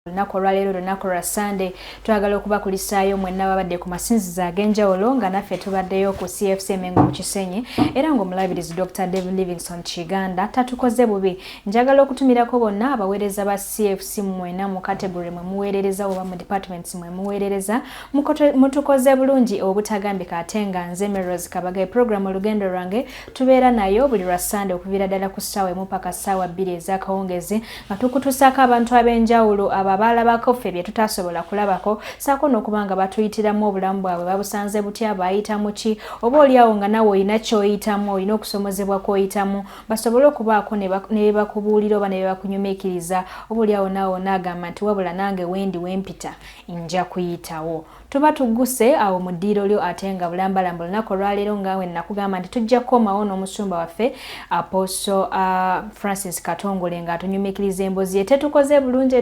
Lunaku olwaleero lunaku lwa Sunday twagala okubakulisaayo mwenna babadde ku masinzizo ag'enjawulo nga naffe tubaddeyo ku CFC Mengo mu Kisenyi era ng'omulabirizi Dr. David Livingstone Kiganda tatukoze bubi. Njagala okutumirako bonna abaweereza ba CFC mwena mu category mwe muweerereza oba mu departments mwe muweerereza mutukoze bulungi obutagambika ate nga nze Melrose Kabagayi program olugendo lwange tubeera nayo buli lwa Sunday okuviira ddala ku ssaawa emu paka ssaawa 2 ez'akawungezi nga tukutusaako abantu ab'enjawulo abalabako ffe bye tutasobola kulabako saako n'okubanga batuyitiramu obulamu bwabwe babusanze butya bayitamu ki oba oliawo nga nawe olina ky'oyitamu olina okusomozebwa kw'oyitamu basobole okubaako ne bebakubuulira oba ne bebakunyumiikiriza oba oliawo nawe onaagamba nti wabula nange wendi wempita nja kuyitawo. Tuba tugguse awo mu ddiiro lyo ate nga bulambalamba olunaku olwaleero nga we nakugamba nti tujja kukomawo n'omusumba waffe Apostle Francis Katongole nga atunyumikiriza emboozi ye tetukoze bulungi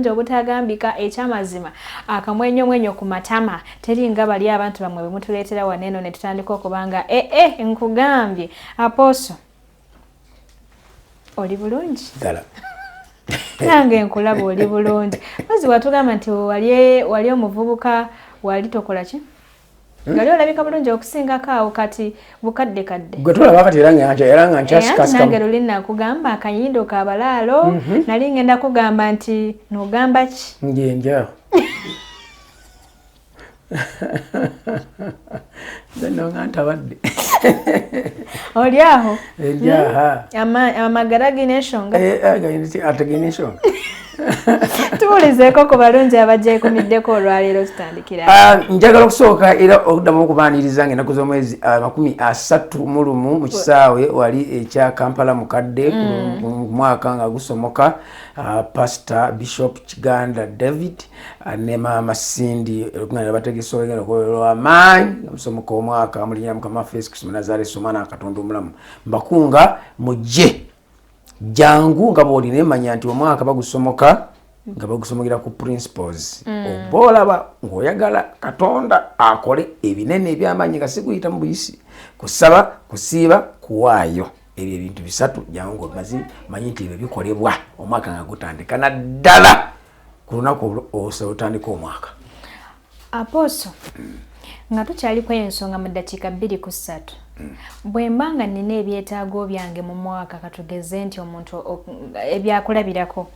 obutagambika ekyamazima akamwenyomwenyo ku matama teri nga bali abantu bamwe bemutuleetera waneeno ne tutandika okubanga nkugambye Apostle oli bulungi ddala nange nkulaba oli bulungi mazi watugamba nti wali omuvubuka wali tokola ki ngali olabika bulungi okusingako awo kati bukadde gwe tulaba kati era nga nkyasikasikamu nange luli nakugamba akanyindo ka balaalo nali ngenda kugamba nti nogamba ki njenja nno nga ntabadde oli aho enjaha amagara gina ensonga ate gina ensonga tubulizeeko ku balungi abagyeekumiddeko olwaleero tutandikira njagala okusooka era okuddamu okubaaniriza ng'ennaku z'omwezi 31 mu kisaawe wali ekya Kampala mukadde ku mwaka nga gusomoka Pastor Bishop Kiganda David ne Maama Cindy nga bategese olugendo olw'amaanyi omusomoka omwaka mulinnya Mukama waffe Yesu Kristo Nazaaleesi omwana wa Katonda omulamu mbakunga mujje jangu nga bw'olina emanya nti omwaka bagusomoka nga bagusomokera ku principles oba olaba ng'oyagala Katonda akole ebinene eby'amaanyi nga si kuyita mu buyisi kusaba kusiiba kuwaayo ebyo ebintu bisatu jangu manyi nti ebyo bikolebwa omwaka nga gutandika naddala ku lunaku otandika omwaka. Apostle nga tukyaliko ensonga mu ddakiika 2 ku 3 bwe mbanga nina ebyetaago byange mu mwaka katugeze nti omuntu ebyakulabirako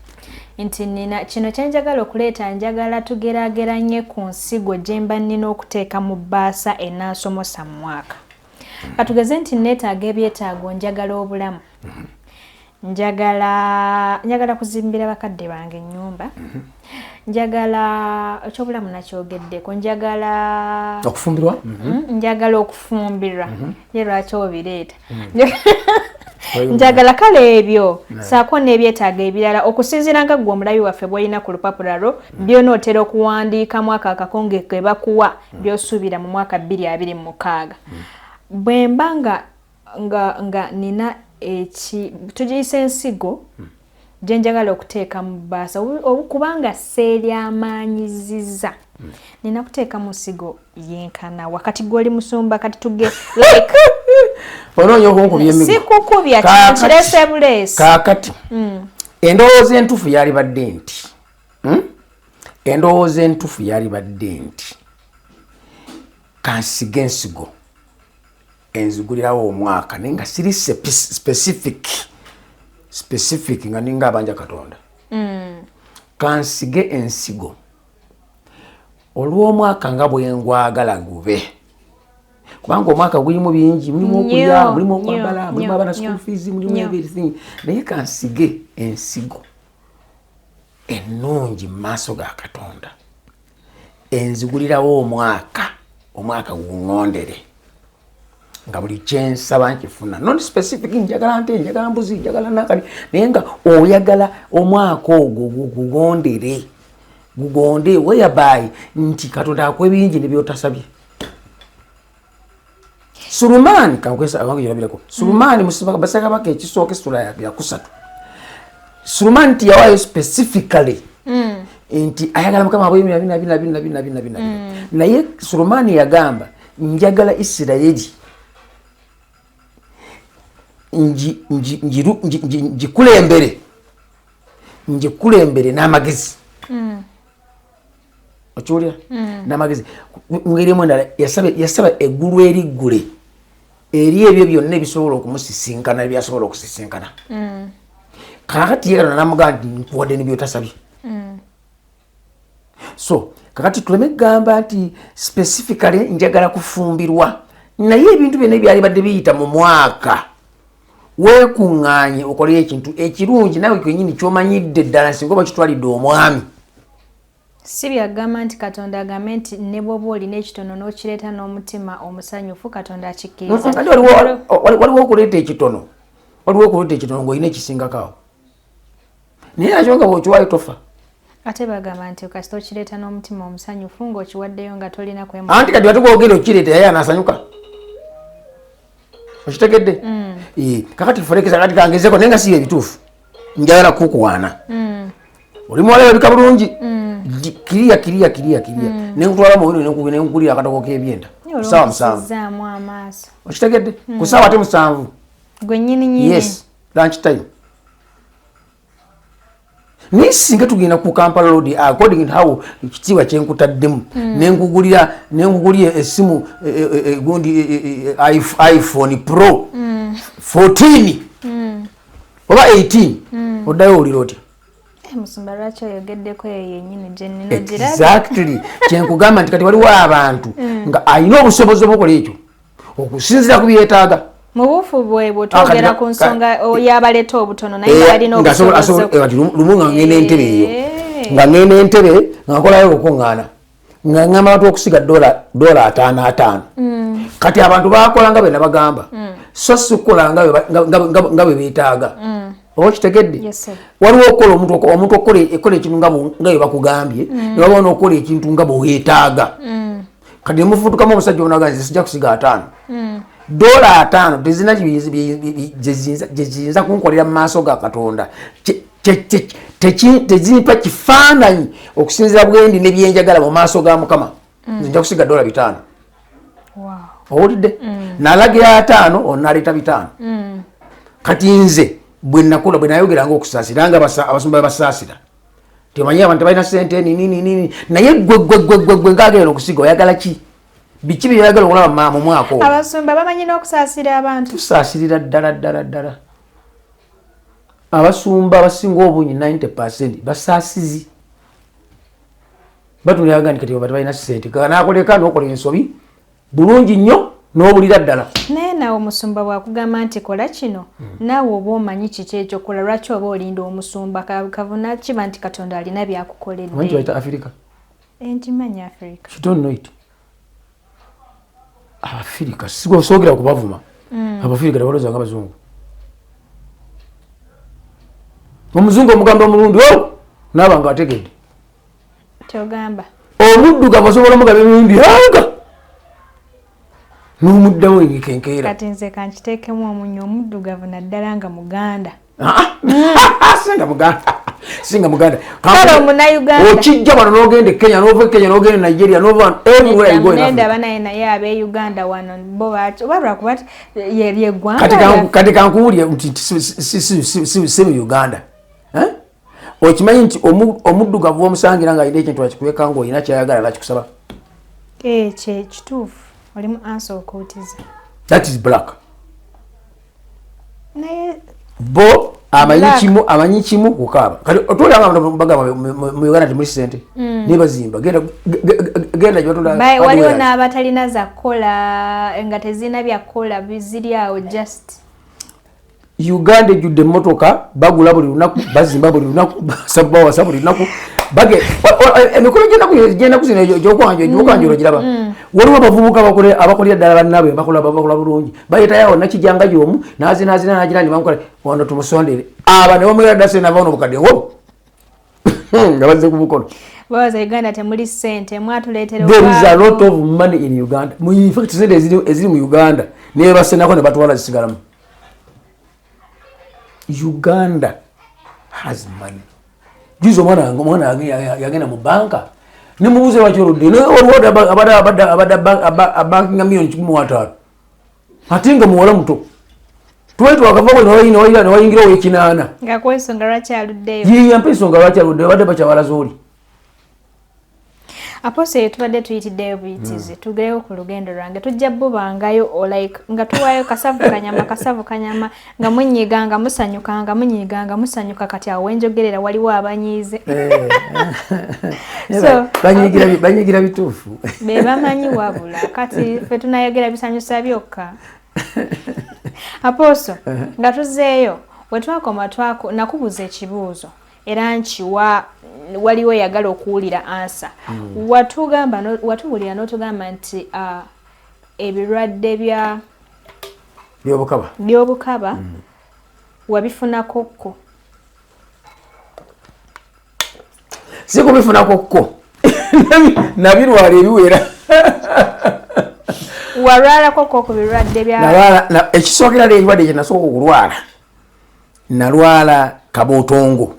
nti nina kino kyenjagala okuleeta njagala tugeraageranye ku nsigo gye mba nnina okuteeka mu bbaasa enaasomosa mu mwaka katugeze nti neetaaga ebyetaago njagala obulamu njagala kuzimbira bakadde bange ennyumba njagala ekyobulamu nakyogeddeko njagala okufumbirwa njagala okufumbirwa ye lwaki obireeta njagala kale ebyo saako n'ebyetaaga ebirala okusinziira nga gwe omulabi waffe bw'olina ku lupapula lwo byona otera okuwandiikamu ako akakonge ke bakuwa by'osuubira mu mwaka 2026 bwe mba nga nina tugiyise ensigo gye njagala okuteeka mu bbaasa kubanga seeryamaanyiziza nina kuteeka mu nsigo yenkana wakati gw'oli musumba kati tuge like onoonya okunkubya emigo sikukubya kirese buleesi kaakati endowooza entuufu yalibadde nti kansiga ensigo enzigulirawo omwaka naye nga siri specific nga ninga abanja Katonda kansige ensigo olw'omwaka nga bwengwagala gube kubanga omwaka gulimu bingi mulimu okulya mulimu okwambala mulimu abaana school fees mulimu everything naye kansige ensigo ennungi mu maaso ga Katonda enzigulirawo omwaka guŋŋondere nga buli kyensaba nkifuna non specific njagala nte njagala mbuzi njagala nakali naye nga oyagala omwaka ogwo gugonde whereby nti Katonda akwebingi ne byotasabye. Sulumani kankwesa abangu yirabirako Sulumani musibaka basaka bake ekisooka esula ya 3 Sulumani ti yawayo specifically nti ayagala Mukama abwe bina naye Sulumani yagamba njagala Isirayeli njikulembere n'amagezi okiwulira n'amagezi ngeri emu endala yasaba eggulu eriggule eri ebyo byonna ebisobola okumusisinkana ebyasobola okusisinkana kakati yegana namugamba nti nkuwadde nebyotasabye so kakati tuleme kugamba nti specifically njagala kufumbirwa naye ebintu byonna ebyali badde biyita mu mwaka weekuŋŋaanye okoleyo ekintu ekirungi nawe kwenyini kyomanyidde ddala singa oba kitwalidde omwami si byagamba nti katonda agambe nti ne bwoba olina ekitono n'okireeta n'omutima omusanyufu katonda akikkiriza waliwo okuleeta ekitono ng'olina ekisingakaawo naye nakyo nga bw'okiwaayo tofa ate bagamba nti kasita okireeta n'omutima omusanyufu ng'okiwaddeyo nga tolina kwemu anti kati watugogera okireeta yaye anaasanyuka okitegedde kakati furekeza kati kangezeko naye nga siyo ebituufu njagala kukuwaana oli muwala yabika bulungi kiriya nenkutwala muwino nenkugulira akatoko k'ebyenda kusaawa 7 okitegedde kusaawa ate 7 gwennyini yes lunch time naye singa tugenda ku Kampala Road according to how ekitiibwa kyenkutaddemu nenkugulira essimu gundi iPhone Pro 14 oba 18 oddayo olira otya musumba lwaki oyogeddeko eyo yennyini gyenina exactly kyenkugamba nti kati waliwo abantu nga alina obusobozi obwokola ekyo okusinziira ku byetaaga mu bufu bwe bwotwogera ku nsonga yabaleeta obutono naye balina obusobozi lumu nga ngenda entebe eyo nga ngenda entebe nga nkolayo okukuŋŋaana nga ŋŋamba abantu okusiga $5 kati abantu bakola nga bwe nabagamba so si kukola nga bwe beetaaga oba kitegedde waliwo okukola omuntu okukola ekintu nga bwe bakugambye ne wabawo n'okukola ekintu nga bwe weetaaga kati nemufutukamu omusajja onaganze sijja kusiga $5 tezina gyeziyinza kunkolera mu maaso ga Katonda tezimpa kifaananyi okusinziira bwendi nebyenjagala mu maaso ga Mukama nja kusiga $5 owulidde nalagira 5 onaleeta 5 kati nze bwe nayogeranga okusaasira nga abasumba basaasira temanyi abantu balina sente nini naye gwe ngagenda okusiga oyagala ki biki byeyagala okulaba mu mwaka ogwo abasumba bamanyi n'okusaasira abantu tusaasirira ddala abasumba abasinga obungi 90% basaasizi batuliraga nti kati baba tebalina sente nakoleka n'okola ensobi bulungi nnyo n'obulira ddala naye nawe omusumba bwakugamba nti kola kino naawe oba omanyi kiki ekyo kola lwaki oba olinda omusumba kavuna kiba nti Katonda alina byakukoledde omanyi kibaita Africa nkimanyi Africa you don't know it Abafirika soogera kubavuma Abafirika tebaloza nga Abazungu omuzungu omugamba omulundi naaba nga ategedde kyogamba omuddugavu osobola omugamba emirundi anga n'omuddamu enkenkeera kati nze kankiteekemu omunyo omuddugavu naddala nga Muganda singa Muganda kale omunauganda okijja wano n'ogenda Kenya n'ova Kenya n'ogenda Nigeria n'ova everywhere you go ndaba naye abe Uganda wano bo oba lwakuba yeggwanga kati kankuwulire nti si mu Uganda okimanyi nti omuddugavu omusangira nga alina ekintu akikuweka nga olina kyayagala nakikusaba kituufu olimu answer okutiza that is black naye bo amanyi kimu kukaaba kati otolanga bagamba mu Uganda temuli sente nebazimba genda gyotunda waliwo n'abatalina za kola nga tezina bya kola biziri awo just Uganda ejjudde emmotoka bagula buli lunaku bazimba buli lunaku bawasa buli lunaku emikolo gyendaku zino gyokwanjula giraba waliwo abavubuka abakolera ddala bannaabwe bakola bulungi bayitayawo nakijanga gyomu nazinazina nagira ndi bamukola wano tumusondere aba ne bamwera ddase navaono obukadde ngo nga bazze ku mukono bawaza Uganda temuli ssente mwatuleetera there is a lot of money in Uganda in fact sente eziri mu Uganda naye basenako ne batwala zisigalamu Uganda has money. Juzo mwana yagenda mu banka ne mubuze lwaki oludde ne olwoda abanki nga milioni 15 ate nga muwala muto twetu akavako ne wayingira ow'ekinana nga kwensonga lwaki aluddeyo yiyampa ensonga lwaki aluddeyo badde bakyawala zooli Apose tubadde tuyitiddeyo buyitizi tugereyo ku lugendo lwange tujja bubangayo like nga tuwayo kasavu kanyama nga munyiga nga musanyuka nga munyiga nga musanyuka kati awo wenjogerera waliwo abanyiize so banyigira bituufu be bamanyi wabula kati fe tunayogera bisanyusa byokka Aposo nga tuzeeyo we twakoma nakubuza ekibuuzo era nkiwa waliwo yagala okuwulira ansa watubulira n'otugamba nti ebirwadde by'obukaba wabifunako kko si kubifunako kko nabirwala ebiwera walwalako kko ku birwadde bya ekisookera ekirwadde kye nasooka okulwala nalwala kabootongo.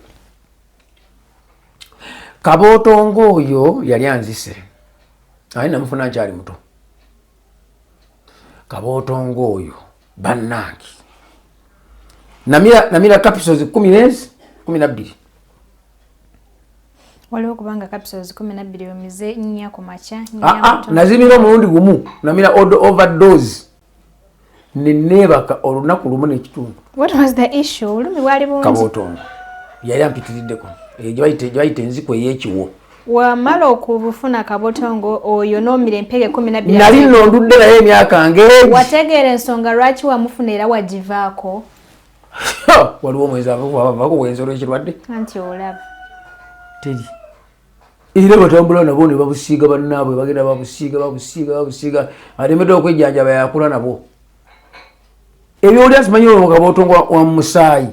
Kabootongo oyo yali anzise aye namufuna nkyali muto. Kabootongo oyo bannange namira capsules 12 waliwo kubanga capsules 12 omize nnya ku makya nazimira omulundi gumu namira overdose nenebaka olunaku lumu n'ekitundu. What was the issue? Olumi bwali bungi. Kabootongo yali ampitiriddeko gye enziko ey'ekiwo. Wamala okubufuna kabootongo oyo n'omira empeke 12 nali nondudde naye emyaka ng'egi. Wategeera ensonga lwaki wamufuna era wagivaako? Waliwo omwezi avaako bwenzi olw'ekirwadde anti olaba teri era batambula nabo ne babusiiga bannaabwe bagenda babusiiga atemedde okwejjanjaba yakula nabo. Ebyoli asimanyi olwo kabootongo wa musaayi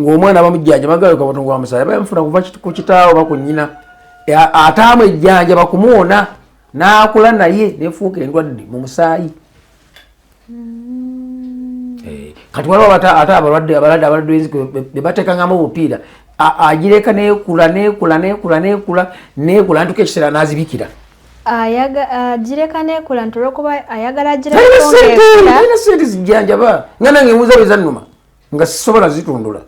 ng'omwana bamujjanjaba bagala kabootongo wa musaayi bamufuna kuva ku kitaawo oba ku nnyina ataamu ejjanjaba kumuwona n'akula naye nefuuka endwadde mu musaayi. Kati waliwo ate abalwadde b'enziko be bateekangamu obupiira agireka neekula ntuka ekiseera n'azibikira. Agireka neekula nti olwokuba ayagala talina sente zijjanjaba nga nange emuuza bwe zannuma nga sisobola zitundula.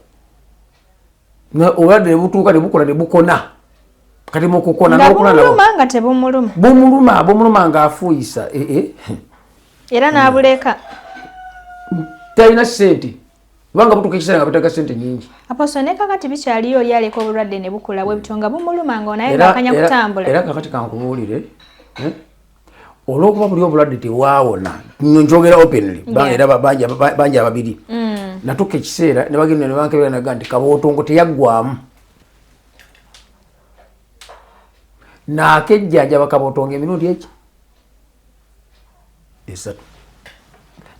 Obulwadde ne butuuka ne bukula ne bukona. Kati mu kukona n'okula nabo nga tebumuluma bumuluma ng'afuuyisa era n'abuleka talina sente kubanga butuuka ekiseera nga bateka sente nyingi. Aposo ne kakati bikyaliyo oli aleka obulwadde ne bukula bwe bityo nga bumuluma ng'onaye ng'akanya kutambula. Era kakati kankubuulire olw'okuba buli obulwadde tewaawona njogera openly era bangi ababiri natuka ekiseera ne bagenda ne bankebera naga nti kabootongo teyaggwamu naakejjanjaba kabootongo emirundi eki 3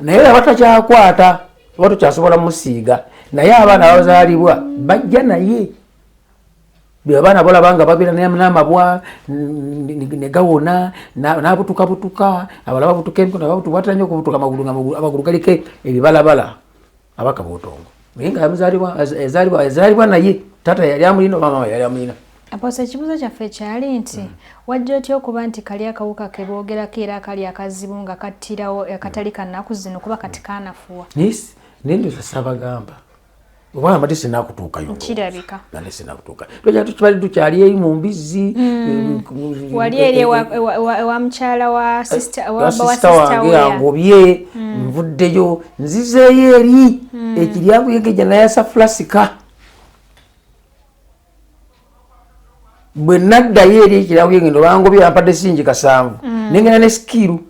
naye abatakyakwata oba tokyasobola musiiga naye abaana abazaalibwa bajja naye abaana bolaba nga babeera n'amabwa ne gawona n'abutukabutuka abalaba butuka emikono ababutukwata nnyo okubutuka amagulu galiko ebibalabala abakabootongo naye nga ezaalibwa naye taata yali amulina oba mama yali amulina. Aposo ekibuuzo kyaffe kyali nti wajja otya okuba nti kali akawuka ke boogerako era kali akazibu nga kattirawo akatali kannaku zino kuba kati kaanafuwa. Yes, naye ndoza sabagamba obwana mbadde sinaakutuukayo kirabika nane sinaakutuuka tukibali tukyali eri mu mbizzi wali eri ewa mukyala wa sisita wange angobye nvuddeyo nzizeeyo eri ekiryakuyegeja nayasa fulasika bwe naddayo eri ekiryakuyegeja bangobye bampadde singi 7 nengenda ne sikiru.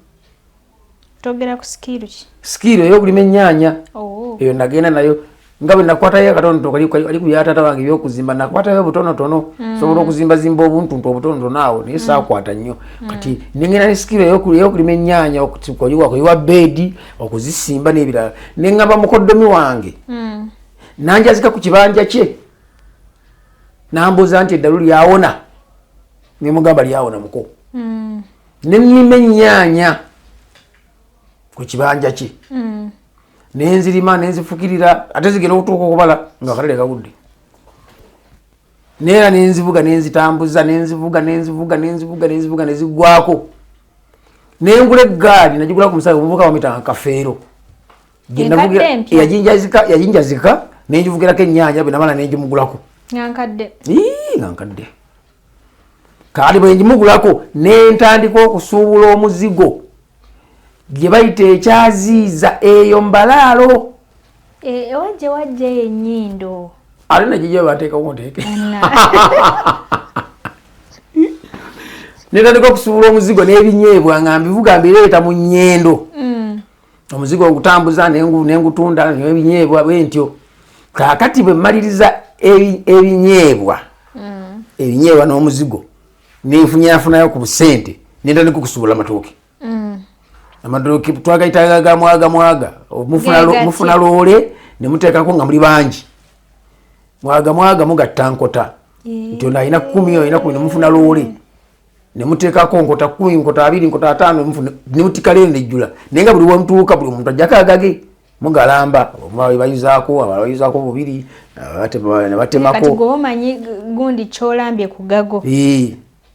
Togera ku sikiru ki? Sikiru ey'okulima ennyaanya eyo nagenda nayo nga bwe nakwatayo akatonotono kali ku byataata bange ebyokuzimba nakwatayo butonotono sobola okuzimbazimba obuntuntu obutonotono awo naye saakwata nnyo kati nengenda ne sikiru ey'okulima ennyaanya okuyiwa beedi okuzisimba n'ebirala neŋŋamba mukoddomi wange nanjazika ku kibanja kye nambuuza nti eddalu lyawona nemugamba lyawona muko nennima ennyaanya ku kibanja kye nenzirima nenzifukirira ate zigenda okutuuka okubala nga akatale kagudde neera nenzivuga nenzitambuza nenzivuga neziggwako nengula eggaali nagigula ku musawo omuvuka wamitanga kafeero yajinjazika nenjivugirako ennyaanya bwe namala nenjimugulako nga nkadde kati bwe njimugulako n'entandika okusuubula omuzigo gye bayita ekyaziiza eyo mbalaalo wajja ennyindo ate nagijo bateekako nteeke netandika okusuubula omuzigo n'ebinyeebwa nga mbivuga mbireeta mu nnyendo omuzigo ogutambuza nengutunda nebinyeebwa bwentyo kakati bwe mmaliriza ebinyeebwa ebinyeebwa n'omuzigo nenfunyafunayo ku busente nentandika okusuubula amatooke amatooke twagayita gamwaga mufuna loole nemuteekako nga muli bangi mwaga mugatta nkota nti ono alina 10 alina 10 nemufuna loole nemuteekako nkota 10 nkota 2 nkota 5 nemutika leero nejjula naye nga buli wemutuuka buli omuntu ajjako agage mugalamba bayuzaako abala bayuzaako bubiri nebatemako kati gwe omanyi gundi kyolambye ku gago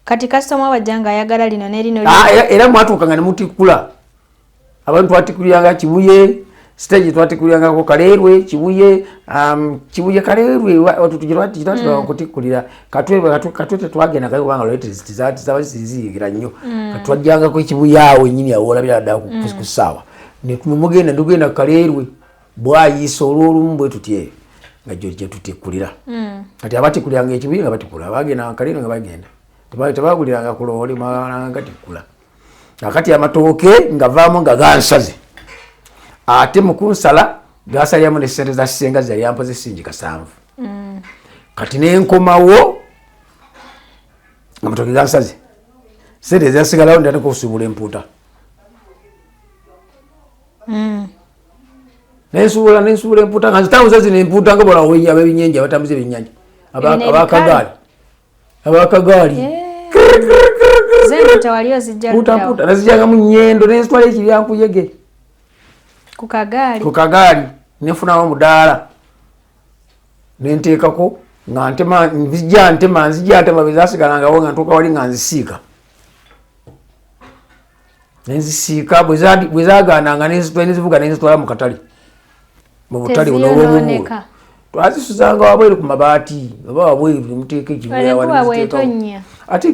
kati kasitoma wajja nga ayagala lino nerino era mwatuuka nga nemutikula abantu twatikuliranga Kibuye stage twatikulirangako Kaleerwe Kibuye Kaleerwe tutugirwatitwatira okutikulira katwete twagenda kayo kubanga lwete zaba ziziyigira nnyo katwajjangako Kibuye awo ennyini awo olabira ddala ku ssaawa ndugenda Kaleerwe bwayiisa olw'olumu bwe tutyeyo nga gye tutikulira kati abatikuliranga Ekibuye nga batikula bagenda Kaleerwe nga bagenda tebaguliranga ku loole nga tikula akati amatooke nga vaamu nga gansaze ate mukunsala gasalyamu ne ssente za Ssenga zali yampoze singi 7 kati nenkomawo amatooke gansaze ssente zasigalawo ndatandika okusuubula empuuta nensuubula empuuta nga nzitambuza zino empuuta nga bola ab'ebinyenje abatambuza ebyennyanja abakagaali zemputa wali ozijja puta nazijjanga mu nnyendo nenzitwala ekiryankuyege ku kagaali nefunawo omudaala nenteekako nga ntema nzijja bezasigalangawo nga ntuuka wali nga nzisiika nenzisiika bwe zagaananga nezivuga nenzitwala mu katale mu butale buno twazisuzanga wabweru ku mabaati oba wabweru nemuteeka ekibuya ate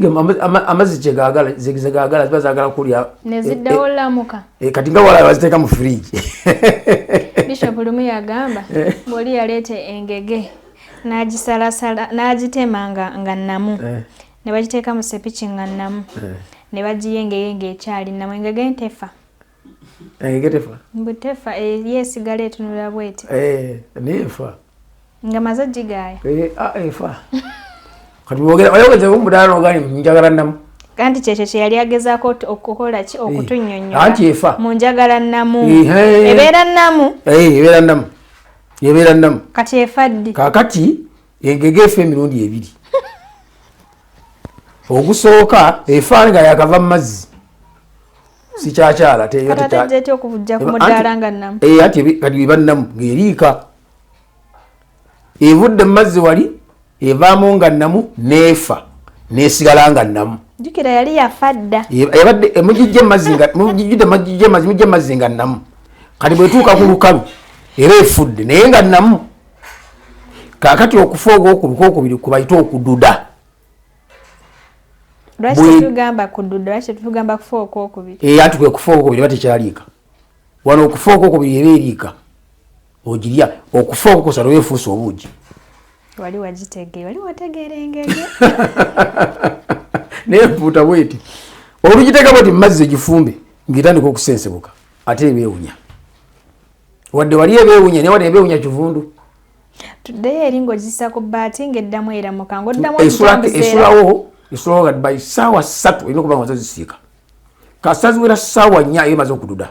amazzi zegagala ziba zagala kulya neziddawo lamuka kati nga wala baziteeka mu fridge Bishop Lumu yagamba bw'oli yaleeta engege n'agisalasala n'agitema nga nnamu ne bagiteeka mu sepiki nga nnamu ne bagiyengeyenge ekyali nnamu engege ntefa butefa yeesigala etunula bweti neefa nga maze gigaaya efa kati oyogeze omudaala ogani njagala nnamu kanti kyekyo kye yali agezaako okukola ki okutunnyonnyola anti efa mu njagala nnamu ebeera nnamu ebeera nnamu kati efa ddi kaakati engege efa emirundi 2 ogusooka efa nga yakava mu mazzi sikyakyala katatezeeti okuvujja ku mudaala nga nnamu ati kati eba nnamu ng'eriika evudde mu mazzi wali evaamu nga nnamu neefa neesigala nga nnamu jjukira yali yafa dda ebadde mugijja emazzi nga nnamu kati bwetuuka ku lukalu era efudde naye nga nnamu kaakati okufa okwokubiri kubayita okududa lwaki tugamba kududa lwaki tugamba kufa okwokubiri anti kwe kufa okwokubiri batekyaliika wano okufa okwokubiri eba eriika ogirya okufa okukusala weefuusa obuugi wali wategeera engege naye mpuuta bweti olugiteeka bweti mumazzi egifumbe ng'etandika okusensebuka ate ebeewunya wadde wali ebeewunya naye wadde ebeewunya kivundu tuddeyo eri ng'ogisa ku bbaati ng'eddamu eramuka ng'oddamu esulawo gati by ssaawa 3 olina okuba nga ozozisiika kasita ziwera ssaawa 4 eyo emaze okududa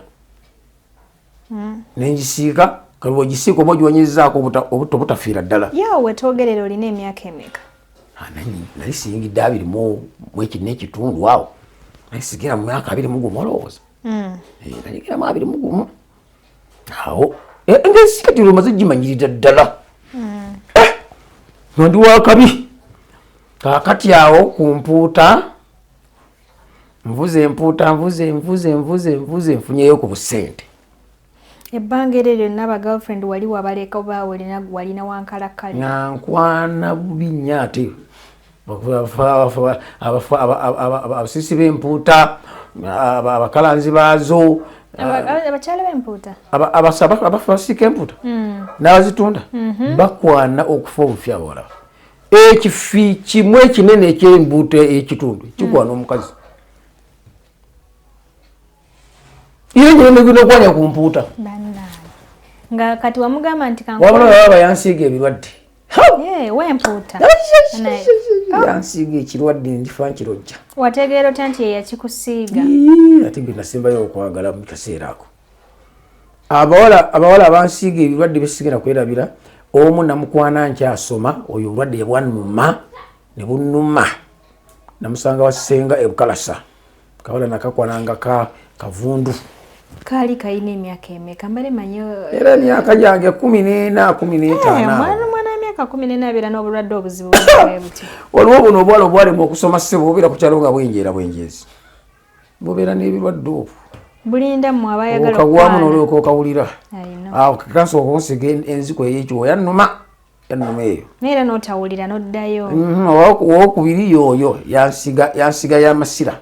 nenjisiika kale bw'ogisiika oba ogiwanyizaako obutto butafiira ddala yawe wetwogerera olina emyaka emeka nali siyingidde 21 awo naye sigera mu myaka 21 olowooza nayigera mu 21 awo ng'ensiika ti omaze gimanyirira ddala nondi wakabi kaakati awo ku mpuuta nvuze nfunyeyo ku busente ebbanga eryo lyonna aba girlfriend wali wabaleka oba walina wankalakkale nga nkwana bubi nnyo ate abasisi b'empuuta abakalanzi baazo abakyala b'empuuta abasiika empuuta n'abazitunda bakwana okufa obufya bwolaba ekifi kimu ekinene eky'embuuta ekitundu kikwana omukazi irengenekwanya ku mpuuta nga kati wamugamba nti wabula baba yansiiga ebirwadde w'empuuta yansiiga ekirwadde njifa nkirojja wategeera otya nti yeyakikusiiga ate gwe nasembayo okwagala mu kaseera ako abawala abansiiga ebirwadde besigera kwerabira omu namukwana nkyasoma oyo obulwadde yabwanuma ne bunuma namusanga wasenga ebukalasa kawala nakakwananga kavundu kaali kayina emyaka emeka mbale manyo era emyaka gyange 14 15 mwana w'emyaka 14 abeera n'obulwadde obuzibu buti waliwo buno obwala obwalema okusoma ssebo obeera ku kyalo nga bwenjeezi bubeera n'ebirwadde obwo bulinda mmwe abayagala okagwamu n'olyoka okawulira awo kansooka onsiga enziko ey'ekiwo yannuma eyo naera n'otawulira n'oddayo owokubiri yooyo yansiga y'amasira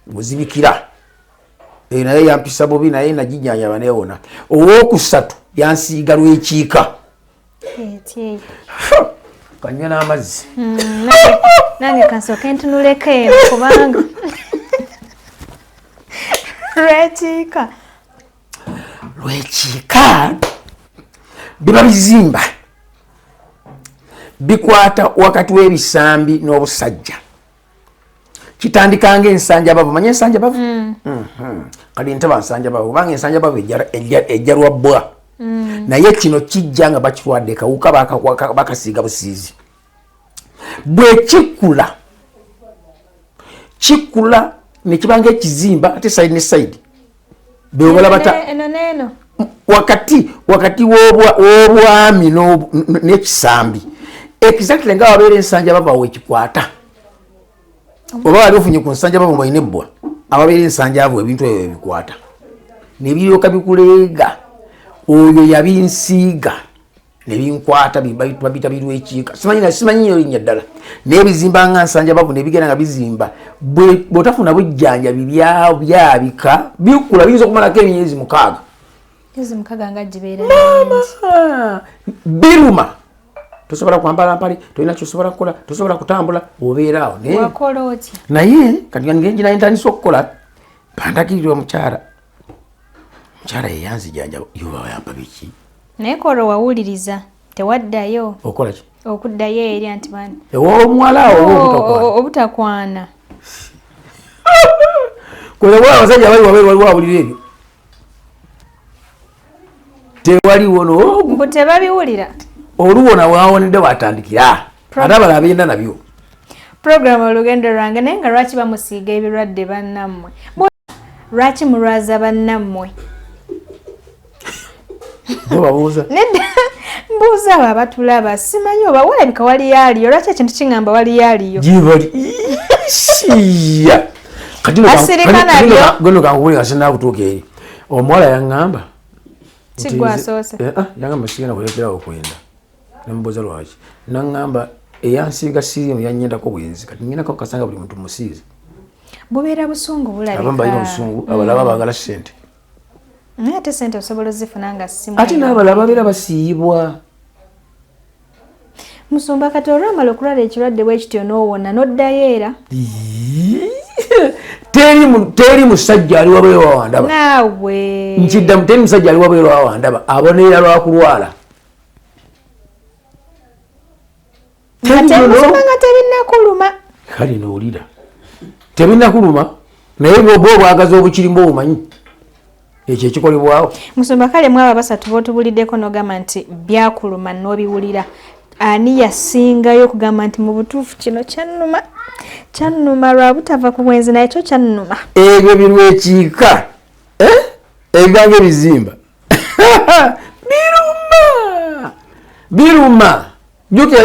buzibikira naye yampisa bubi naye nagijjanjaba newona owokusatu yansiiga lwekiika kanywa n'amazzi nange kansooke ntunuleko eno kubanga lwekiika biba bizimba bikwata wakati w'ebisambi n'obusajja kitandikanga ensanjabavu manye ensanjabavu kali ntaba nsanjabavu kubanga ensanjabavu ejja lwabbwa naye kino kijja nga bakitwadde kawuka bakasiiga busiizi bwe kikula nekibanga ekizimba ate side ne side beobola bata wakati w'obwami n'ekisambi exactly nga wabeera ensanjabavu awo ekikwata oba wali ofunye ku nsanjabavu ng'olina ebbwa ababeera ensanjabavu ebintu ebyo ebikwata nebiryoka bikuleega oyo yabinsiiga nebinkwata babita birwekiika simanyi nyo linnya ddala naye bizimba nga nsanjabavu nebigenda nga bizimba bw'otafuna bujjanjabi byabika bikula biyinza okumalako emyezi 6 biruma tosobola kwambala mpale tolina kyosobola kukola tosobola kutambula obeeraawo naye kati ngenji naye ntandisa okukola bandagirira omukyala yeyanzijjanjaba yoba yampa biki naye kola wawuliriza tewaddayo okola ki okuddayo eri anti bani omuwala awo obutakwana kwebwa abasajja bali waliwo awulira ebyo tewaliwo mbu tebabiwulira oluwona wawonedde watandikira ate abala abenda nabyo programu olugendo lwange naye nga lwaki bamusiiga ebirwadde bannammwe lwaki mulwaza bannammwe nedda mbuuza abo abatulaba simanyi oba walabika waliyo aliyo lwaki ekintu kiŋŋamba waliyo aliyo asirika nabyo gono kankubuli nga sinakutuuka eri omuwala yaŋŋamba sigwasoose yangamba sigenda kulekerawo okwenda nemubuuza lwaki naŋŋamba eyansiiga sirimu yannyendako bwenzi kati ngendako kasanga buli muntu musiize bubeera busungu bulabika abamu balina obusungu abalaba baagala ssente naye ate ssente osobola ozifuna nga simu ate n'abalala babeera basiibwa musumba kati olwamala okulwala ekirwadde bwekityo n'owona n'oddayo era teri musajja ali wabweru wawandaba naawe nkiddamu teri musajja ali wabweru wawandaba abonerera lwakulwala nga tebinnakuluma kale noolira tebinnakuluma naye bwoba obwagazi obukirimu obumanyi ekyo ekikolebwawo musumba kale mwaba basatu bootubuliddeko n'ogamba nti byakuluma n'obiwulira ani yasingayo okugamba nti mu butuufu kino kyannuma lwa butava ku bwenzi naye kyo kyannuma ebyo birwekiika ebibanga ebizimba biruma jukira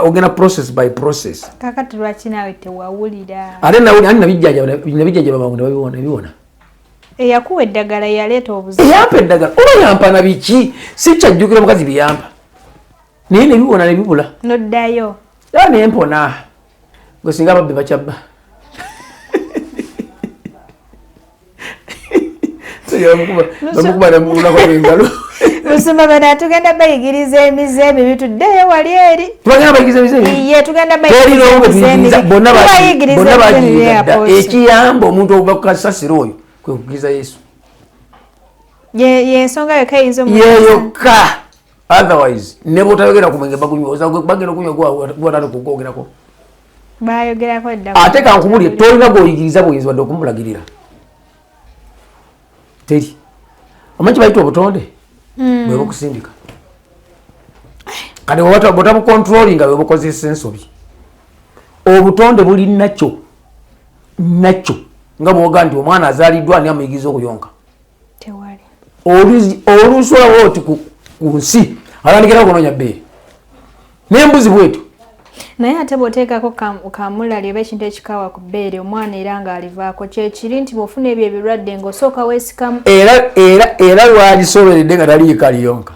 ogenda process by process kakati lwaki naawe tewawulira ate nabijjanjaba bangu nebiwona eyakuwa eddagala yaleeta obuzibu eyampa eddagala oba yampa na biki sikyajjukira mukazi biyampa naye nebiwona nebibula noddayo yani empona gosinga babbe bachabba bamukuba namula kwa bengalo Lusuma bana tugenda bayigiriza emizembe bituddeyo wali eri tugenda bayigiriza emizembe iye tugenda bayigiriza emizembe bonna bagiyigadda ekiyamba omuntu okukasasiro oyo kwe kukiriza Yesu ye ensonga yokka eyinza yeyokka otherwise ne bwotayogera ku mwenge bagunywa bagenda okunywa gwatali kugwogerako bayogerako dda ate kankubulye tolina gwoyigiriza bweyinza wadde okumulagirira teri omanyi bayita obutonde bwe bukusindika kati bwotabukontrolinga bwe bukozesa ensobi obutonde buli nakyo nga bwoga nti omwana azaaliddwa ani amuyigiriza okuyonka tewali olusulawo oti ku nsi atandikira okunoonya bbeere n'embuzi bwetyo naye ate bw'oteekako kamulali oba ekintu ekikawa ku bbeere omwana era ng'alivaako kyekiri nti bw'ofuna ebyo ebirwadde ng'osooka weesikamu era lwagisoberedde nga taliika liyonka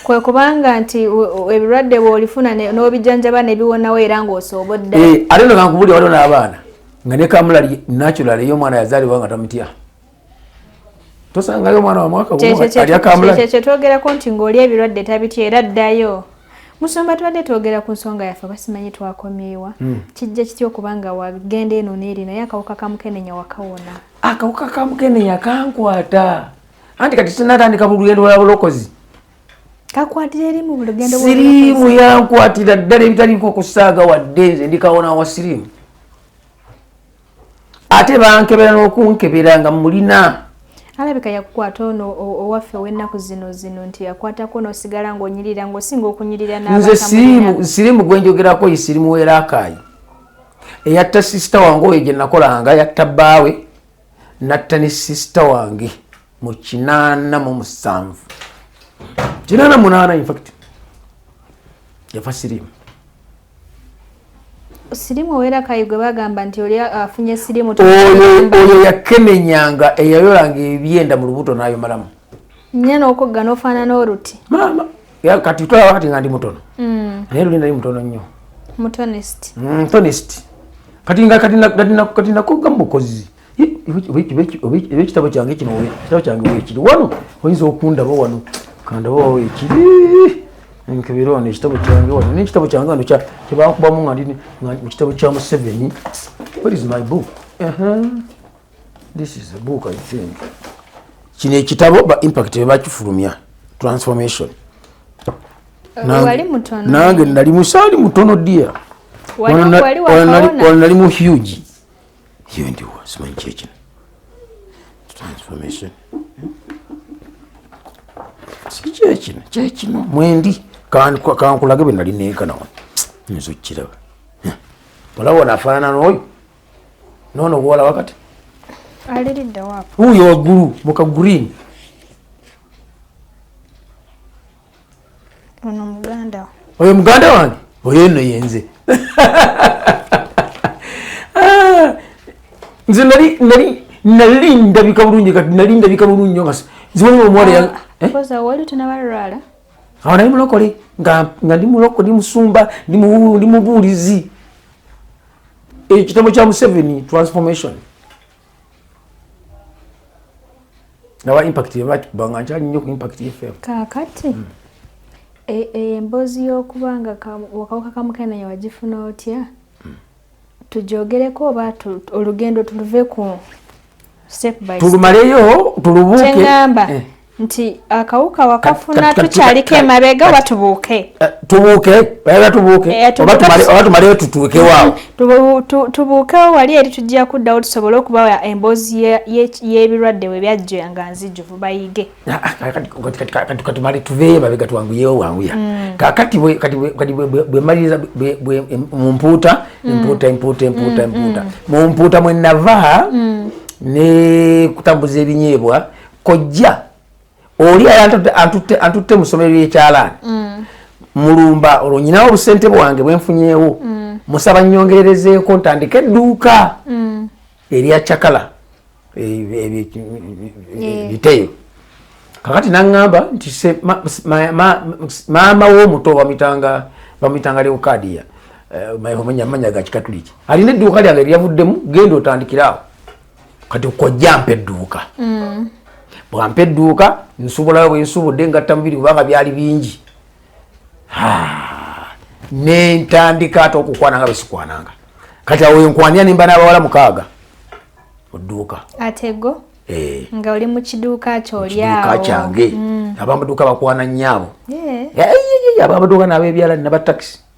kwe kubanga nti ebirwadde bw'olifuna n'obijanjaba ne biwonawo era ng'osoobodda ate no kankubulya waliwo n'abaana nga ne kamulali natural eyo omwana yazaalibwa nga tamutya tosangayo omwana wa mwaka alya kamulali kyekyo twogerako nti ng'oli ebirwadde tabitya era ddayo musomba tubadde twogera ku nsonga yaffe basimanyi twakomyewa kijja kitya okubanga wagenda eno n'eri naye akawuka kamukenenya wakawona akawuka kamukenenya kankwata anti kati sinatandika mu lugendo lwa bulokozi kakwatira eri mu lugendo siriimu yankwatira ddala ebitaliko okusaaga wadde nze ndikawona wa siriimu ate bankebera n'okunkebera nga mulina alabika yakukwata ono owaffe ow'ennaku zino nti yakwatako n'osigala ng'onyirira ng'osinga okunyirira nze siriimu gwe njogerako ye siriimu w'eraakaayi eyatta sisita wange oyo gye nakolanga yatta bbaawe natta ne sisita wange mu 87 88 infact yafa siriimu sirimu ow'eraakaayi gwe bagamba nti oli afunye sirimu oyo yakemenyanga eyayolanga ebyenda mu lubuto n'ayomalamu nnya n'okugga n'ofaanana oluti maama kati tulaba kati nga ndi mutono naye luli nali mutono nnyo mutonest kati nakogga mu bukozi oba ekitabo kyange kino ekitabo kyange weekiri wano oyinza okundaba wano kandaba wawo ekiri nkebera wano ekitabo kyange wano n'ekitabo kyange wano kyebakubamu nga ndi mu kitabo kya Museveni. What is my book? This is a book I think. Kino ekitabo ba impact bakifulumya transformation. Wali mutono. Nange nali musali mutono dia. Wali nali mu huge. Hiyo ndio simanyi kiki. Transformation. Kiki mwendi kankulage bwe nali neeka nawe nzo kiraba olaba nafaanana n'oyo noono gwola wakati aliridde waapo uyo waggulu muka green ono muganda oyo muganda wange oyo nno yenze nze nali ndabika bulungi kati nali ndabika bulungi nyo nga nzimanyi omuwala koza wali tunabalwala awo nali mulokole nga ndi mulokole ndi musumba ndi mubuulizi ekitabo kya Museveni transformation nawa impact yabanga nkyali nnyo ku impact FM kakati emboozi y'okubanga akawuka kamukenenya wagifuna otya tujogereko oba olugendo tuluve ku step by step tulumaleyo tulubuuke kyengamba nti akawuka wakafuna tukyaliko emabega oba tubuuke bayaga tubuuke oba tumaleyo tutuuke waawo tubuukewo wali eri tujja kuddawo tusobole okubawa emboozi y'ebirwadde we byajjo nga nzijuvu bayige kati male tuveeyo mabega twanguyewo wanguya kakati bwe maliriza mumpuuta mumpuuta mwe nava ne kutambuza ebinyeebwa kojja oli antutte mu ssomero ly'ekyalaani mulumba olwo nyinawo obusente bwange bwenfunyeewo musaba nnyongererezeeko ntandika edduuka erya cakala biteyo kakati naŋŋamba nti maama w'omuto bamuyitanga Leokadiya manya ga Kikatuliki alina edduuka lyange lyavuddemu genda otandikirawo kati kojjampa edduuka bwampa edduuka nsubulayo bwe nsubudde ngatta mubiri kubanga byali bingi nentandika ate okukwananga besikwananga kati awo enkwanira nimba n'abawala 6 odduuka atego nga oli mu kiduuka kyolyawo kyange abamuduuka bakwana nnyabo abamuduuka n'abebyala n'abatakisi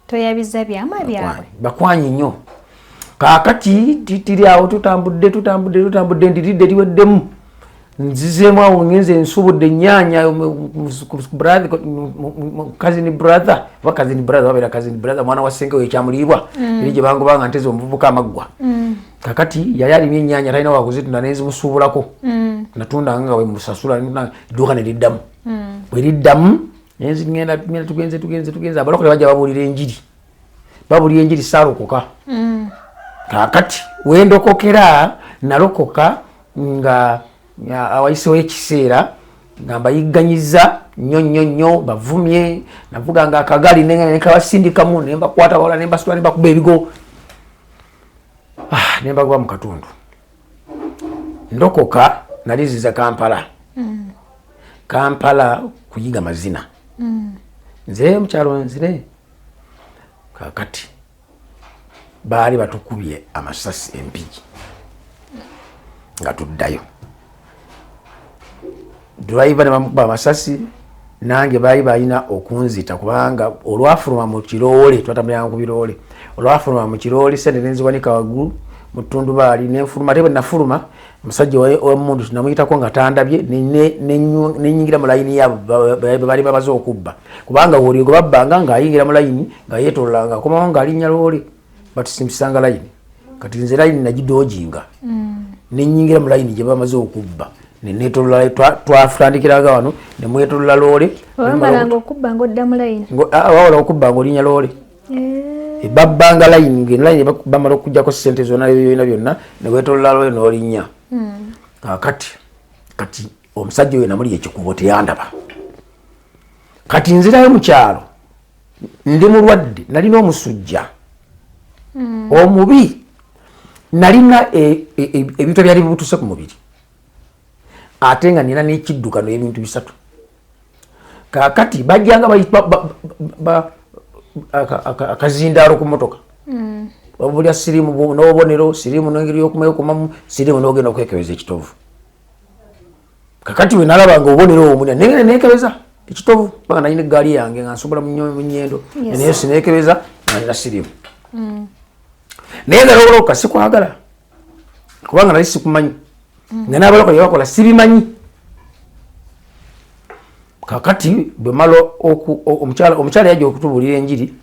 toyabiza byama byabwe bakwanyi nnyo kaakati tiri awo tutambudde ndiridde liweddemu nzizeemu awo ngenze nsubudde ennyaanya cousin brother wabeera cousin brother mwana wa ssenke wekyamulibwa eri gye bangobanga nteze omuvubuka amaggwa kakati yali alimye ennyaanya talina wakuzitunda nenzimusuubulako natundanga nga bwemusasula edduuka neriddamu bweriddamu ngenda tugenze abalokole bajja babuulira enjiri saarokoka kakati wendokokera nalokoka nga awayisewo ekiseera nga mbayigganyiza nnyo bavumye navuga nga akagali nekabasindikamu nembakwata bawala nembasitula nembakuba ebigo nembagoba mu katundu ndokoka naliziza Kampala kuyiga mazina nze mukyalo nzire kakati baali batukubye amasasi empigi nga tuddayo driver ne bamukuba amasasi nange baali balina okunzita kubanga olwafuluma mu kiroole twatambulanga ku biroole olwafuluma mu kiroole sente nenziwanika waggulu mu ttundubaali nenfuluma te bwe nafuluma omusajja omundu namuyitako nga tandabye nenyingira mu layini yabo baali bamaze okubba kubanga woligo babbanga ng'ayingira mu layini nga yeetololanga akomawo ng'alinnya loole batusimpisanga layini kati nze layini nagidoojinga nenyingira mu layini gye bamaze okubba netolola twatandikiraga wano nemwetolola loole wamalanga okubba ng'odda mu layini wawala okubba ng'olinya loole babbanga layini layini bamala okujjako ssente zonna byonna newetolola loole n'olinnya kati omusajja oyo namuli ekikubo teyandaba kati nzirayo mu kyalo ndi mulwadde nalina omusujja omubi nalina ebintu ebyali bibutuse ku mubiri ate nga nina n'ekiddukano ebintu 3 kakati bajjanga akazindaalo ku motoka wabulya sirimu n'obubonero sirimu n'engeri y'okumamu sirimu n'ogenda okwekebeza ekitovu kakati we nalabanga obubonero obumulya nengenda neekebeza ekitovu banga nalina eggaali yange nga nsobola mu nnyendo naye sineekebeza nalina sirimu naye nga lowoloka sikwagala kubanga nali sikumanyi nga n'abaloko bye bakola sibimanyi kakati bwe mala omukyala yajja okutubuulira enjiri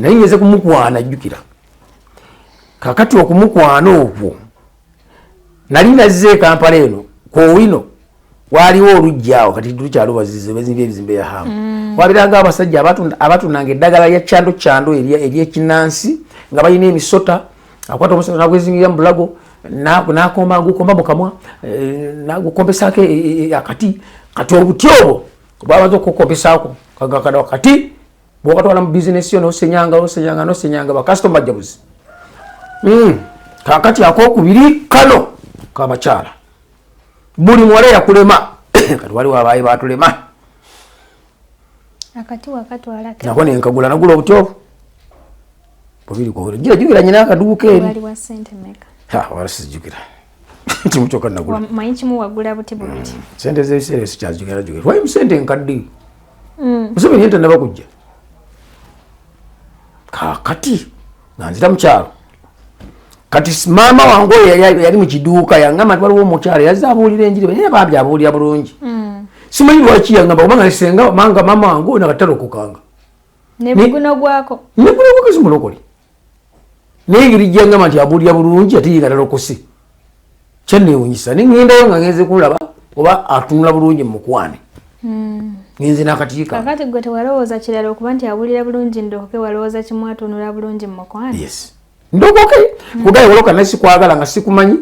naye ngeze kumukwana ajjukira kakati okumukwana okwo nali nazze Kampala eno kowino waliwo olujjaawo kati tukyalubazize bezimbye ebizimbe ya hamu wabiranga abasajja abatundanga eddagala lya kyando ery'ekinnansi nga balina emisota akwata omusota nagwezingira mu bulago nakomba mu kamwa nagukompesako akati kati obuti obwo bwamaze okukompesaako kati bwokatwala mu bizinesi yo nosenyanga bakasitoma jabuzi kakati akokubiri kano kabakyala buli muwala yakulema kati waliwo abaayi batulema nako nenkagula nagula obuti obwo jukira nyina akaduuka eri wala sizijukira timukyokka nagula sente zebiseera sikyazijukira wayi musente nkadde musebe niye tannaba kujja kakati nga nzira mukyalo kati maama wange oyo yali mu kiduuka yangamba nti waliwo omukyalo yazze abuulira enjiri naye bambi abuulira bulungi simanyi lwaki yangamba kubanga lisenga manga maama wange oyo nakatalokokanga nebuguno gwako simulokole naye engeri gyangamba nti abuulira bulungi ate ye nga talokose kyanneewunyisa nengendayo nga ngenze kulaba oba atunula bulungi mukwane ngenze n'akatiika kakati gwe tewalowooza kirala okuba nti abuulira bulungi ndokoke walowooza kimu atunula bulungi mukwane yes ndokoke kugaye waloka nasi kwagala nga sikumanyi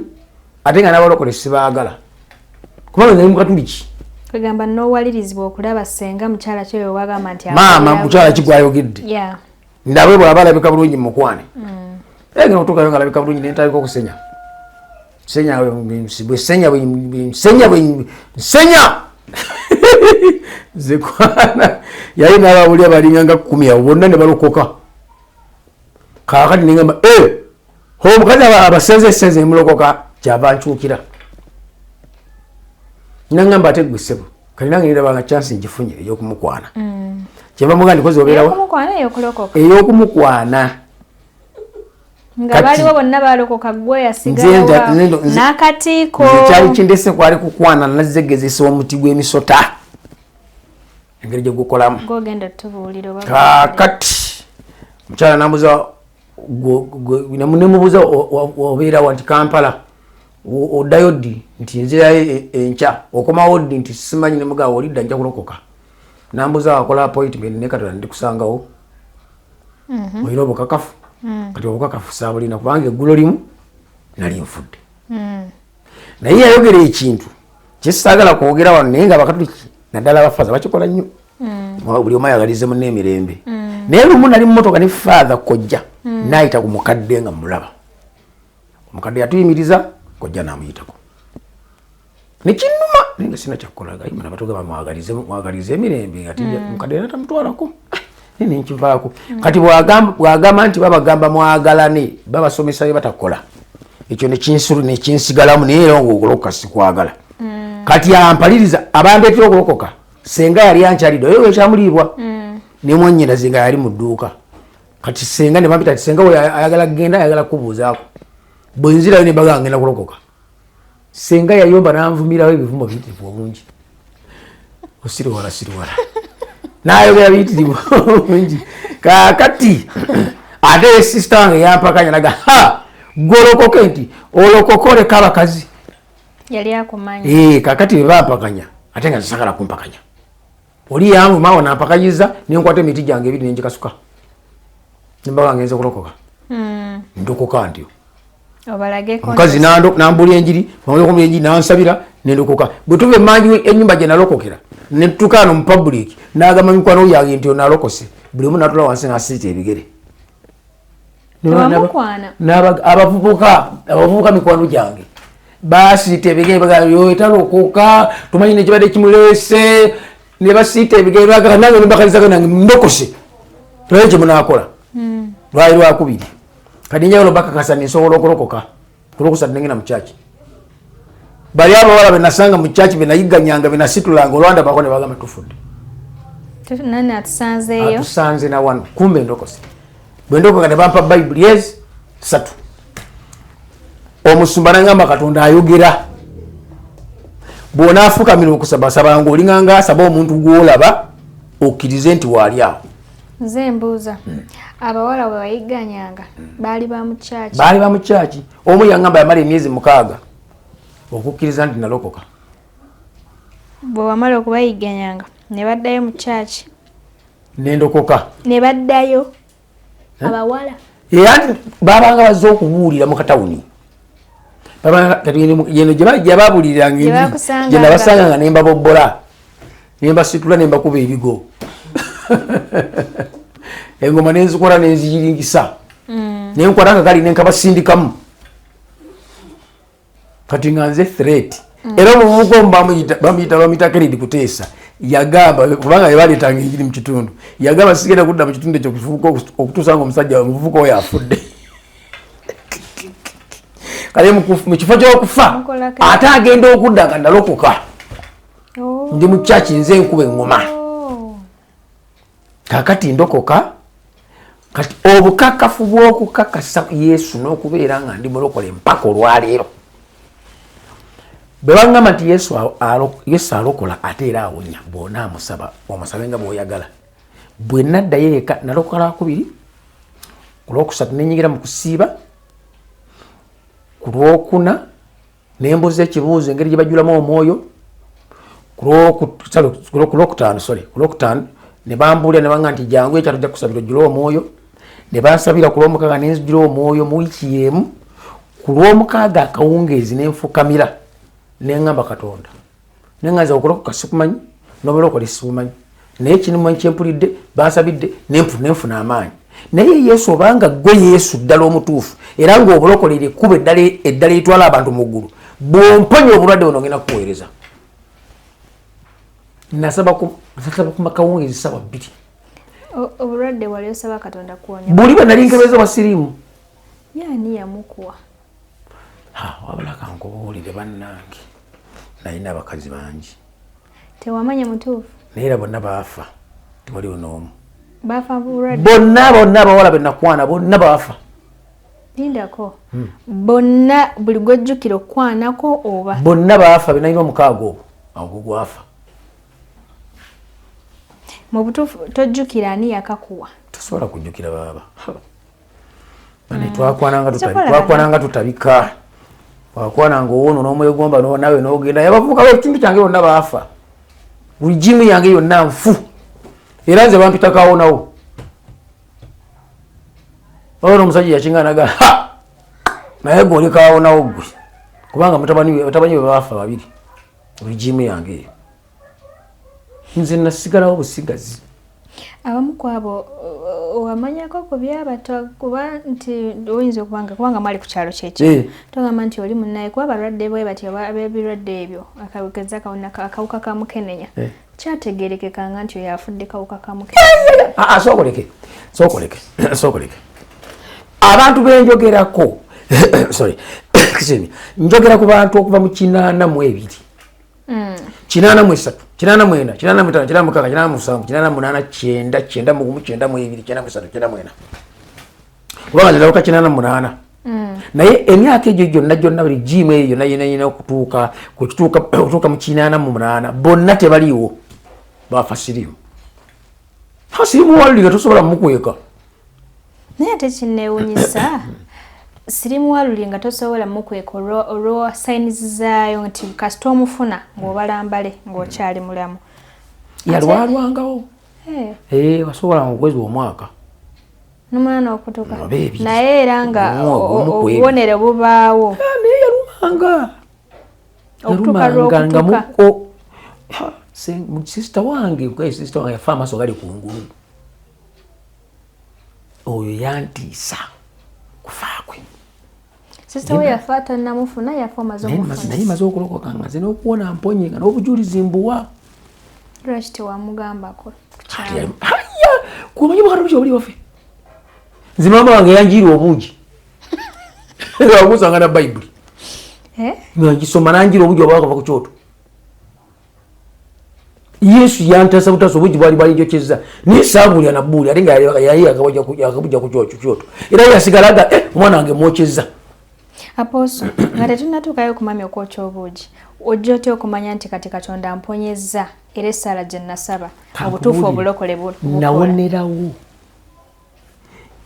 ate nga n'abalokole sibaagala kubanga nali mukatuliki kwegamba n'owalirizibwa okulaba senga mukyala kyoyo wagamba nti maama mukyala kigwayogedde ndawe bw'aba alabika bulungi mukwane ngeno otuukayo nga alabika bulungi nentandika okusenya nsenya zekwana yali n'ababuli abalinga nga 10 abo bonna ne balokoka kaakati nengamba omukazi abasenze mulokoka kyava nkyukira nangamba ate gwe ssebo kali nange nirabanga chance ngifunye ey'okumukwana kyeva mugandi kozi obeerawo ey'okumukwana nga baliwo bonna balokoka gwe yasigalawo n'akatiiko kyali kindese kwali kukwana nazzegezesa omuti gw'emisota engeri gye gukolamu gogenda tubuulira kaakati mukyala nambuza nemubuuza obeerawo nti Kampala oddayo ddi nti nzirayo enkya okomawo ddi nti simanyi nemugaa olidda nja kulokoka nambuza wakola appointment ne Katonda ndikusangawo olina obukakafu kati obukakafu saabulina kubanga eggulo limu nali nfudde naye yayogera ekintu kyesisaagala kwogera wano naye nga bakatuliki naddala abafaza bakikola nnyo buli omu ayagalize munne emirembe naye lumu nali mumotoka ne faatha kojja naayita ku mukadde nga mulaba omukadde yatuyimiriza kojja namuyitako nekinnuma naye nga sina kyakukolaga imana batugamba mwagalize emirembe ati mukadde natamutwalako nenkivaako kati bwagamba nti babagamba mwagalane babasomesa bye batakola ekyo nekinsigalamu naye era ngaogolokoka sikwagala kati ampaliriza abandeetera okulokoka senga yali ankyalidde oyo ekyamuliibwa nemwanyinaze nga yali mu dduuka kati senga ne bampita ti senga we ayagala kugenda ayagala kubuuzaako bwe nzirayo ne baganga ngenda kulokoka senga yayomba nanvumirawo ebivumo biyitirivu obungi osiriwala nayogera biyitirivu obungi kaakati ate sisita wange yampakanya naga golokoke nti olokoke oleka abakazi yali akumanya kaakati bebampakanya ate nga nsagala kumpakanya oli yanvuma awo nampakanyiza nenkwata emiti gyange ebiri nenjikasuka nembaga ngenze kulokoka ndokoka ntyo omukazi nambula enjiri nansabira nendokoka bwe tuva emanji enyumba gye nalokokera netukaano mu public nagamba mikwano yange nti onalokose buli omu natula wansi nasiita ebigere abavubuka mikwano gyange basiita ebigere etalokoka tumanyi nekibadde kimuleese ne basiita ebigere nange nembakalizaga nange ndokose tulaye kyemunakola lwali lwakubiri kati njagala bakakasa nsobola okulokoka kulokusatu nengenda mu kyaki bali abawala benasanga mu kyaki benayigganyanga benasitulanga olwanda bako ne bagamba tufudde atusanze na wano kumbe ndokose bwe ndokoka ne bampa bayibuli 3 omusumba nangamba Katonda ayogera bw'onaafukamira okusabasabanga olinganga asaba omuntu gwolaba okkirize nti waali awo nze mbuuza abawala bwe bayigganyanga baali ba mu kyaki omu yangamba yamala emyezi 6 okukkiriza nti nalokoka bwe wamala okubayigganyanga ne baddayo mu kyaki nendokoka ne baddayo abawala era babanga bazze okubuulira mu katawuni gyebabuuliranga gye nabasanga nga nembabobbola nembasitula nembakuba ebigo engoma nenzikola nenziyiringisa nenkwata akakali nenkabasindikamu kati nga nze threat era omuvubuka omu bamuyita Kennedy Kuteesa yagamba kubanga yebaleetanga enjiri mu kitundu yagamba sigenda kudda mu kitundu ekyo okutuusa nga omusajja omuvubuka oyo afudde kale mu kifo ky'okufa ate agenda okudda nga nalokoka ndi mu kyaki nze enkuba engoma kakati ndokoka kati obukakafu bw'okukakasa Yesu n'okubeera nga ndi mulokole mpaka olwaleero bwe bagamba nti Yesu alokola ate era awonya bw'ona amusaba omusabe nga bw'oyagala bwe naddayo eka nalokola 2 ku lwokusatu nenyigira mu kusiiba ku lwokuna nembuza ekibuuzo engeri gye bajulamu omwoyo ku lwokutaano ne bambuulira ne banga nti jangu ekyo tujja kusabira ojjula omwoyo ne bansabira ku lw'omukaaga nenzijula omwoyo mu wiiki y'emu ku lw'omukaaga akawungeezi nenfukamira nengamba Katonda nengaza okulokoka sikumanyi n'obulokola sikumanyi naye kino kyempulidde bansabidde nenfuna amaanyi naye Yesu obanga gwe Yesu ddala omutuufu era ng'obulokolere ekkubo eddala etwala abantu mu ggulu bw'omponya obulwadde buno ngenda kukuweereza. Nasaba ku makawungezi ssaawa 2. Obulwadde wali osaba Katonda kuwonya. Buli bwe nali nkebeza wa siriimu. Yaani yamukuwa. Wabula kankubuulire bannange. Nalina abakazi bangi. Tewamanya mutuufu. Naye era bonna baafa. Tewaliwo n'omu. Baafa bulwadde. Bonna abawala be nakwana bonna baafa. Lindako. Bonna buli gwejjukira okwanako oba. Bonna baafa be nalina omukaaga ogwo. Agwo gwafa. Mu butuufu tojjukira ani yakakuwa. Tosobola kujjukira baaba. Bane twakwananga tutabika. Wakwananga owoono n'omwegomba nawe n'ogenda. Yabavubuka b'ekitundu kyange bonna baafa. Buli jimu yange yonna nfu. Era nze bampita kaawonawo. Ono omusajja yakinganaga naye gwe oli kaawonawo ggwe. Kubanga batabani be baafa babiri. Buli jimu yange eyo. Nze nasigalawo busigazi. Abamu kwabo wamanyako ku byabato kuba nti oyinza kubanga mali ku kyalo kyekyo. Togamba nti oli munnaye kuba abalwadde bwe bati ab'ebirwadde ebyo akawuka ka mukenenya. Kyategeerekekanga nti oyo afudde kawuka ka mukenenya. Sookoleke. Abantu benjogerako njogera ku bantu okuva mu 82. 83, 84, 85, 86, 87, 98, 99, 92, kubanga nzalauka 88. Naye emyaka egyo gyonna buli jimu eyo yonna okutuuka mu 88 bonna tebaliiwo baafa siriimu. Siriimu walulinga tosobola mukweka. Naye ate kinneewuunyisa siriimu walulinga tosobola mukweka olwo sayinizi zaayo nti kasita omufuna ng'obalambale ng'okyali mulamu. Yalwalwangawo. Wasobola okwezi omwaka. N'omwana okutuuka. Naye era nga obubonero bubaawo. Naye yalumanga. Okutuuka lw'okutuuka. Sisita wange yafa amaaso gali kungulu. Oyo yantiisa kufaakwe. Sisita we yafa tannamufuna yafa amaze omufuna. Naye maze okulokoka nga nze n'okuwona mponye nga n'obujulizi mbuwa. Lwaki tewamugambako? Kumanyi bwakati buki obuli waffe. Nze maama wange yanjiira obuugi. Wakusanga na Bayibuli. Nga ngisoma nanjiira obuugi obwaka kuva ku kyoto. Yesu yantasa butasa obuugi bwali njokyeza. Naye saabulya na bbuuli ate nga yali akabujja ku kyoto. Era yasigalaga omwana wange mwokyeza. Aposo, nga tetunnatuukayo ku mami okwokya obuugi. Ojja otya okumanya nti kati Katonda amponyezza era essaala gye nasaba obutuufu obulokole bukola. Nawonerawo.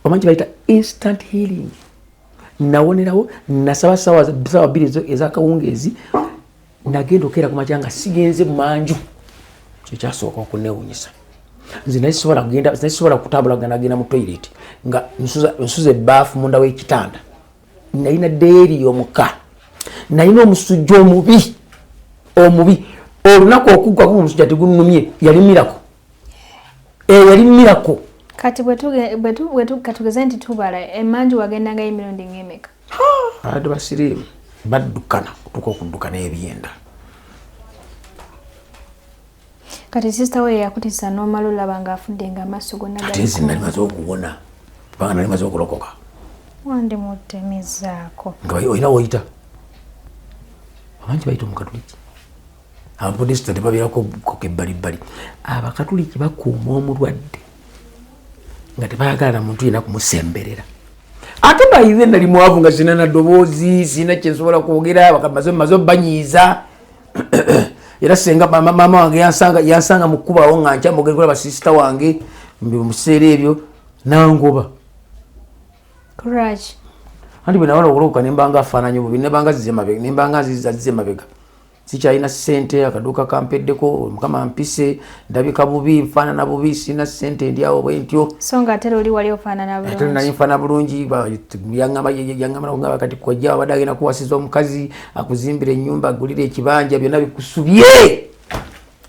Omanyi bayita instant healing. Nawonerawo nasaba ssaawa 2 ez'akawungeezi nagenda okeera ku makya nga sigenze mu manju. Kyo kyasooka okuneewuunyisa. Nze nasobola kutambula nagenda mu toilet nga nsuza ebbaafu munda w'ekitanda. Nalina ddeeri omuka. Nalina omusujja omubi. Olunaku okuggwako omusujja tegunnumye yali mirako. Yali mirako. Kati katugeze nti tubala emanju wagendanga emirundi ng'emeka? Abadde basiriimu baddukana okutuuka okuddukana ebyenda. Kati sisita we yakutisa n'omala olaba ng'afudde ng'amaaso gonna gali. Ate nze nali maze okuwona kubanga nali maze okulokoka. Wandimutemizaako. Nga olina woyita. Abangi bayita Omukatuliki. Abaprodesita tebabeerako ebbalibbali. Abakatuliki bakuuma omulwadde nga tebayagala na muntu yenna kumusemberera. Ate bayize nali mwavu nga sina na ddoboozi sina kye nsobola kwogera maze banyiiza. Era senga mama wange yansanga mu kkubawo nga nkya mbogera kulaba sisita wange mu biseera ebyo nangoba. Kuraki. Anti bwe nawala okulokoka ne mbanga afaananye bubi ne mbanga zizze mabega. Sikyalina ssente akaduuka kampeddeko Mukama mpise ndabika bubi nfaanana bubi sina ssente ndi awo bwe ntyo. So nga ate oli wali ofaanana bulungi. Ate nali nfaanana bulungi yaŋŋamba kati kojja abadde agenda kuwasiza omukazi akuzimbira ennyumba agulira ekibanja byonna bikusubye.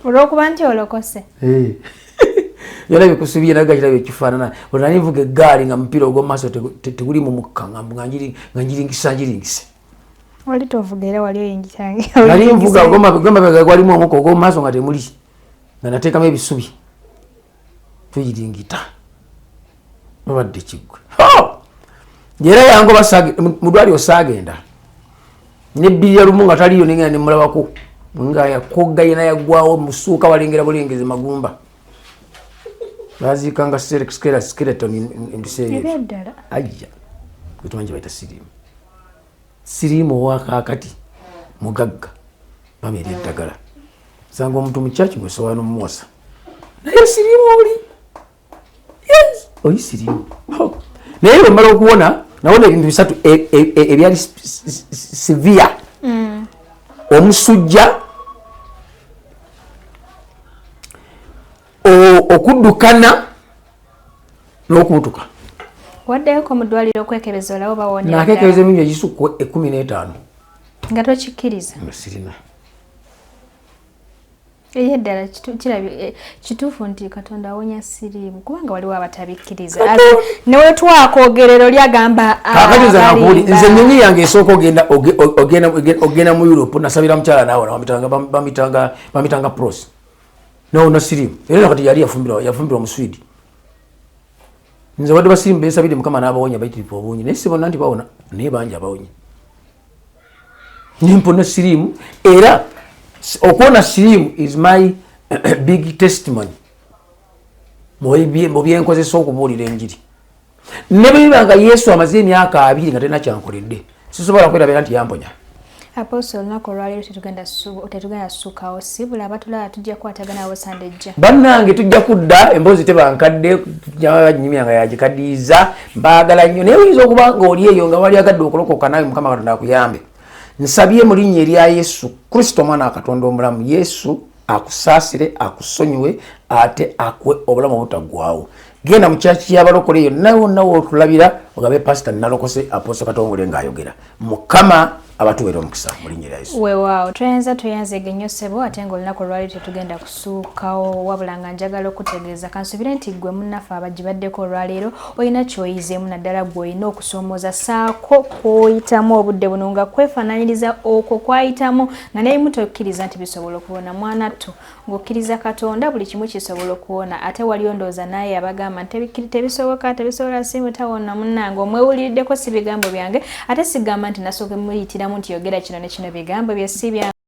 Olw'okuba nti olokose. yala bikusubira naga kirabe kifanana olani vuge gali nga mpira ogwo maso teguli mu mukanga ngiri ngisangiringise wali tovugera wali oyingitange ali mvuga goma gwali mu muko ogwo maso nga temuli nga nateekamu ebisubi tuyiringita mubadde kigwe era yango basage mudwali osagenda ne biya lumu nga taliyo ninga ne mulabako nga yakogga yina yagwawo musuuka walengera bulengeze magumba bazikanga skeleton mbiseye ajja kutumanje baita sirimu wakakati mugagga bamere ddagala sanga omuntu muchachi gwesowano mwosa naye sirimu oli yes oyi sirimu naye bamala okuwona nawona ebintu bisatu ebyali severe omusujja okuddukana n'okubutuka waddayoko mu ddwaliro okwekebeza olawo bawonera nakekebeza eminywa egisuku 15 nga tokikkiriza sirina eye ddala kituufu nti Katonda awonya siriimu kubanga waliwo abatabikkiriza newe twakwogerero lyagamba kakati nze nyonyi yange esooka ogenda mu Europe nasabira mukyala naawe bamitanga pros nawona siriimu era nakati yali yafumbirwa mu Sweden nze wadde basirimu besabire mukama n'abawonya bayitirivu obungi naye sibona nti bawona naye bangi abawonye nimpona siriimu era okuwona siriimu is my big testimony mu byenkozesa okubuulira enjiri ne bwe bibanga Yesu amaze emyaka 2 nga talina kyankoledde sisobola kwerabira nti yamponya Apostle olunaku olwaleero tetugenda ssukawo sibula abatulaba tujja kukwataganawo sande ejja bannange tujja kudda emboozi tebankadde nyimyanga yagikaddiiza mbaagala nnyo naye oyinza okuba ng'oli eyo nga wali agadde okulokoka nawe Mukama Katonda akuyambe nsabye mu linnya erya Yesu Kristo mwana wa Katonda omulamu Yesu akusaasire akusonyiwe ate akuwe obulamu obutaggwaawo genda mu kyaki y'abalokole eyo nawe otulabira ogabe pastor nalokose Apostle Katongole ng'ayogera Mukama abatuwera omukisa mu linnya erya Yesu weewaawo tuyanze nnyo ssebo ate ng'olunaku olwaleero tetugenda kusuukawo wabula nga njagala okutegeeza kansubire nti gwe munnaffe abagibaddeko olwaleero olina kyoyizeemu naddala gw'olina okusoomooza saako kwoyitamu obudde buno nga kwefaananyiriza okwo kwayitamu nga naye mutokkiriza nti bisobola okuwona mwanattu ng'okkiriza Katonda buli kimu kisobola okuwona ate wali ondooza naye abagamba nti tebisobola simutawona munnange omwewuliriddeko si bigambo byange ate sigamba nti nasooke muyitiramu nti yogera kino ne kino bigambo bye si byange